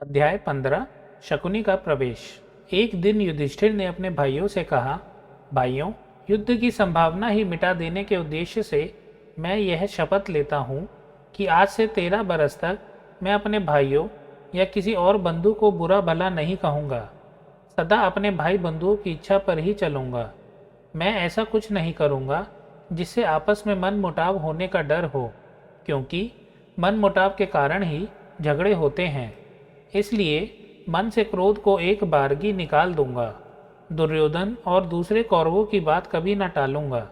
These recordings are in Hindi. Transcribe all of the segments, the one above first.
अध्याय 15 शकुनी का प्रवेश। एक दिन युधिष्ठिर ने अपने भाइयों से कहा, भाइयों, युद्ध की संभावना ही मिटा देने के उद्देश्य से मैं यह शपथ लेता हूँ कि आज से 13 बरस तक मैं अपने भाइयों या किसी और बंधु को बुरा भला नहीं कहूँगा। सदा अपने भाई बंधुओं की इच्छा पर ही चलूँगा। मैं ऐसा कुछ नहीं करूँगा जिससे आपस में मन मुटाव होने का डर हो, क्योंकि मन मुटाव के कारण ही झगड़े होते हैं। इसलिए मन से क्रोध को एक बारगी निकाल दूंगा। दुर्योधन और दूसरे कौरवों की बात कभी न टालूंगा।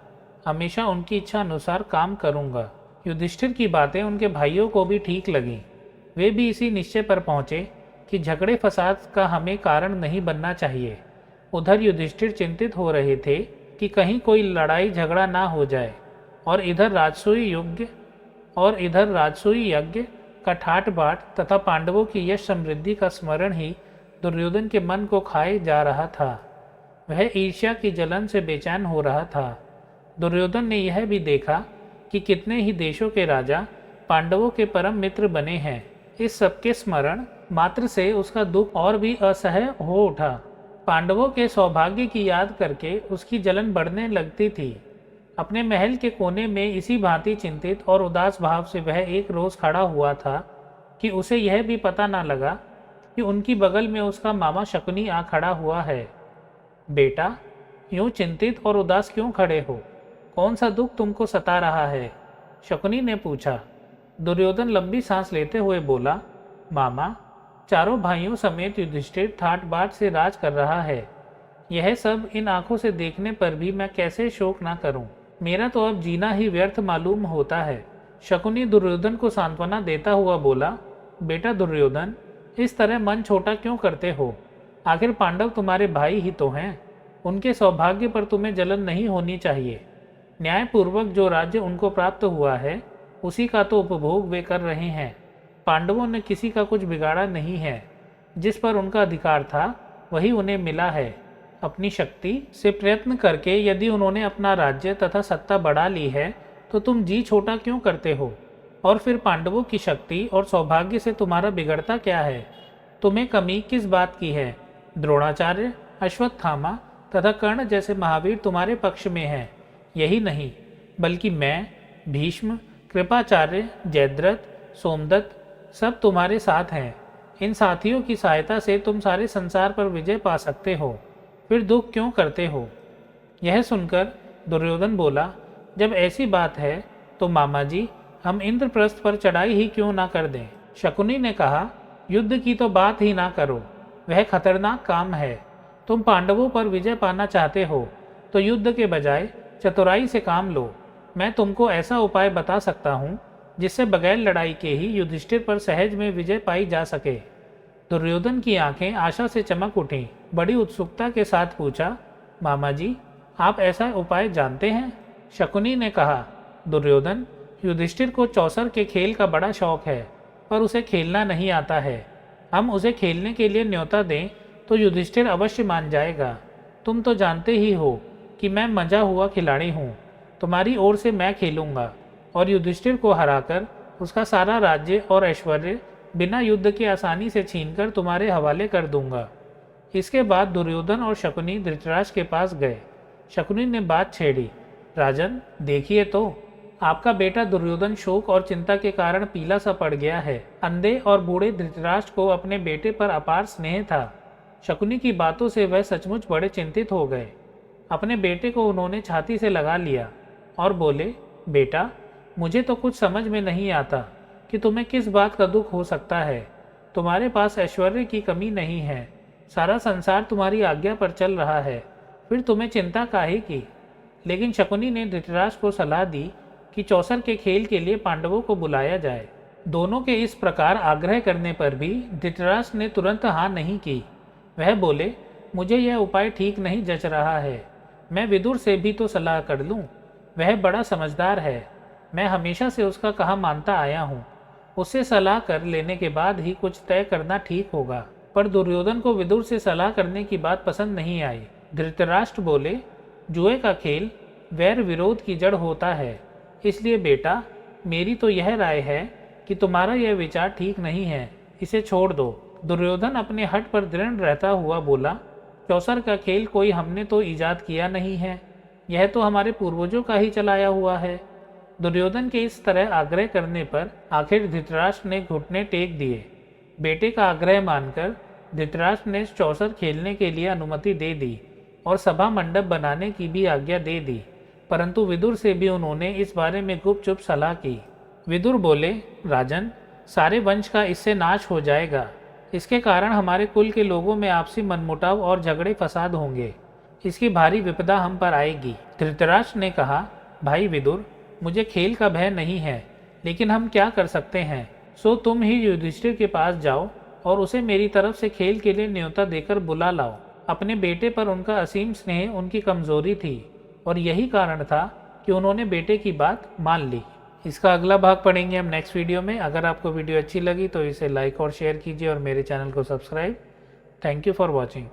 हमेशा उनकी इच्छा अनुसार काम करूंगा। युधिष्ठिर की बातें उनके भाइयों को भी ठीक लगीं। वे भी इसी निश्चय पर पहुंचे कि झगड़े फसाद का हमें कारण नहीं बनना चाहिए। उधर युधिष्ठिर चिंतित हो रहे थे कि कहीं कोई लड़ाई झगड़ा ना हो जाए, और इधर राजसूय यज्ञ का ठाट बाट तथा पांडवों की यश समृद्धि का स्मरण ही दुर्योधन के मन को खाए जा रहा था। वह ईर्ष्या की जलन से बेचैन हो रहा था। दुर्योधन ने यह भी देखा कि कितने ही देशों के राजा पांडवों के परम मित्र बने हैं। इस सबके स्मरण मात्र से उसका दुख और भी असह्य हो उठा। पांडवों के सौभाग्य की याद करके उसकी जलन बढ़ने लगती थी। अपने महल के कोने में इसी भांति चिंतित और उदास भाव से वह एक रोज खड़ा हुआ था कि उसे यह भी पता न लगा कि उनकी बगल में उसका मामा शकुनी आ खड़ा हुआ है। बेटा, यूं चिंतित और उदास क्यों खड़े हो? कौन सा दुख तुमको सता रहा है? शकुनी ने पूछा। दुर्योधन लंबी सांस लेते हुए बोला, मामा, चारों भाइयों समेत युधिष्ठिर ठाट बाट से राज कर रहा है। यह सब इन आंखों से देखने पर भी मैं कैसे शोक ना करूं? मेरा तो अब जीना ही व्यर्थ मालूम होता है। शकुनी दुर्योधन को सांत्वना देता हुआ बोला, बेटा दुर्योधन, इस तरह मन छोटा क्यों करते हो? आखिर पांडव तुम्हारे भाई ही तो हैं। उनके सौभाग्य पर तुम्हें जलन नहीं होनी चाहिए। न्यायपूर्वक जो राज्य उनको प्राप्त हुआ है उसी का तो उपभोग वे कर रहे हैं। पांडवों ने किसी का कुछ बिगाड़ा नहीं है। जिस पर उनका अधिकार था वही उन्हें मिला है। अपनी शक्ति से प्रयत्न करके यदि उन्होंने अपना राज्य तथा सत्ता बढ़ा ली है तो तुम जी छोटा क्यों करते हो? और फिर पांडवों की शक्ति और सौभाग्य से तुम्हारा बिगड़ता क्या है? तुम्हें कमी किस बात की है? द्रोणाचार्य, अश्वत्थामा तथा कर्ण जैसे महावीर तुम्हारे पक्ष में हैं। यही नहीं, बल्कि मैं, भीष्म, कृपाचार्य, जयद्रथ, सोमदत्त सब तुम्हारे साथ हैं। इन साथियों की सहायता से तुम सारे संसार पर विजय पा सकते हो। फिर दुख क्यों करते हो? यह सुनकर दुर्योधन बोला, जब ऐसी बात है तो मामा जी, हम इंद्रप्रस्थ पर चढ़ाई ही क्यों ना कर दें? शकुनी ने कहा, युद्ध की तो बात ही ना करो, वह खतरनाक काम है। तुम पांडवों पर विजय पाना चाहते हो तो युद्ध के बजाय चतुराई से काम लो। मैं तुमको ऐसा उपाय बता सकता हूँ जिससे बगैर लड़ाई के ही युधिष्ठिर पर सहज में विजय पाई जा सके। दुर्योधन की आंखें आशा से चमक उठीं। बड़ी उत्सुकता के साथ पूछा, मामा जी, आप ऐसा उपाय जानते हैं? शकुनी ने कहा, दुर्योधन, युधिष्ठिर को चौसर के खेल का बड़ा शौक है, पर उसे खेलना नहीं आता है। हम उसे खेलने के लिए न्योता दें तो युधिष्ठिर अवश्य मान जाएगा। तुम तो जानते ही हो कि मैं मजा हुआ खिलाड़ी हूँ। तुम्हारी ओर से मैं खेलूँगा और युधिष्ठिर को हराकर उसका सारा राज्य और ऐश्वर्य बिना युद्ध के आसानी से छीनकर तुम्हारे हवाले कर दूंगा। इसके बाद दुर्योधन और शकुनी धृतराष्ट्र के पास गए। शकुनी ने बात छेड़ी, राजन, देखिए तो, आपका बेटा दुर्योधन शोक और चिंता के कारण पीला सा पड़ गया है। अंधे और बूढ़े धृतराष्ट्र को अपने बेटे पर अपार स्नेह था। शकुनी की बातों से वह सचमुच बड़े चिंतित हो गए। अपने बेटे को उन्होंने छाती से लगा लिया और बोले, बेटा, मुझे तो कुछ समझ में नहीं आता कि तुम्हें किस बात का दुख हो सकता है। तुम्हारे पास ऐश्वर्य की कमी नहीं है। सारा संसार तुम्हारी आज्ञा पर चल रहा है, फिर तुम्हें चिंता काहे की? लेकिन शकुनी ने धृतराष्ट्र को सलाह दी कि चौसर के खेल के लिए पांडवों को बुलाया जाए। दोनों के इस प्रकार आग्रह करने पर भी धृतराष्ट्र ने तुरंत हाँ नहीं की। वह बोले, मुझे यह उपाय ठीक नहीं जच रहा है। मैं विदुर से भी तो सलाह कर लूँ। वह बड़ा समझदार है। मैं हमेशा से उसका कहा मानता आया हूँ। उससे सलाह कर लेने के बाद ही कुछ तय करना ठीक होगा। पर दुर्योधन को विदुर से सलाह करने की बात पसंद नहीं आई। धृतराष्ट्र बोले, जुए का खेल वैर विरोध की जड़ होता है। इसलिए बेटा, मेरी तो यह राय है कि तुम्हारा यह विचार ठीक नहीं है, इसे छोड़ दो। दुर्योधन अपने हट पर दृढ़ रहता हुआ बोला, चौसर का खेल कोई हमने तो ईजाद किया नहीं है, यह तो हमारे पूर्वजों का ही चलाया हुआ है। दुर्योधन के इस तरह आग्रह करने पर आखिर धृतराष्ट्र ने घुटने टेक दिए। बेटे का आग्रह मानकर धृतराष्ट्र ने चौसर खेलने के लिए अनुमति दे दी और सभा मंडप बनाने की भी आज्ञा दे दी, परंतु विदुर से भी उन्होंने इस बारे में गुपचुप सलाह की। विदुर बोले, राजन, सारे वंश का इससे नाश हो जाएगा। इसके कारण हमारे कुल के लोगों में आपसी मनमुटाव और झगड़े फसाद होंगे। इसकी भारी विपदा हम पर आएगी। धृतराष्ट्र ने कहा, भाई विदुर, मुझे खेल का भय नहीं है, लेकिन हम क्या कर सकते हैं। सो तुम ही युधिष्ठिर के पास जाओ और उसे मेरी तरफ से खेल के लिए न्योता देकर बुला लाओ। अपने बेटे पर उनका असीम स्नेह उनकी कमजोरी थी और यही कारण था कि उन्होंने बेटे की बात मान ली। इसका अगला भाग पढ़ेंगे हम नेक्स्ट वीडियो में। अगर आपको वीडियो अच्छी लगी तो इसे लाइक और शेयर कीजिए और मेरे चैनल को subscribe. Thank you for watching.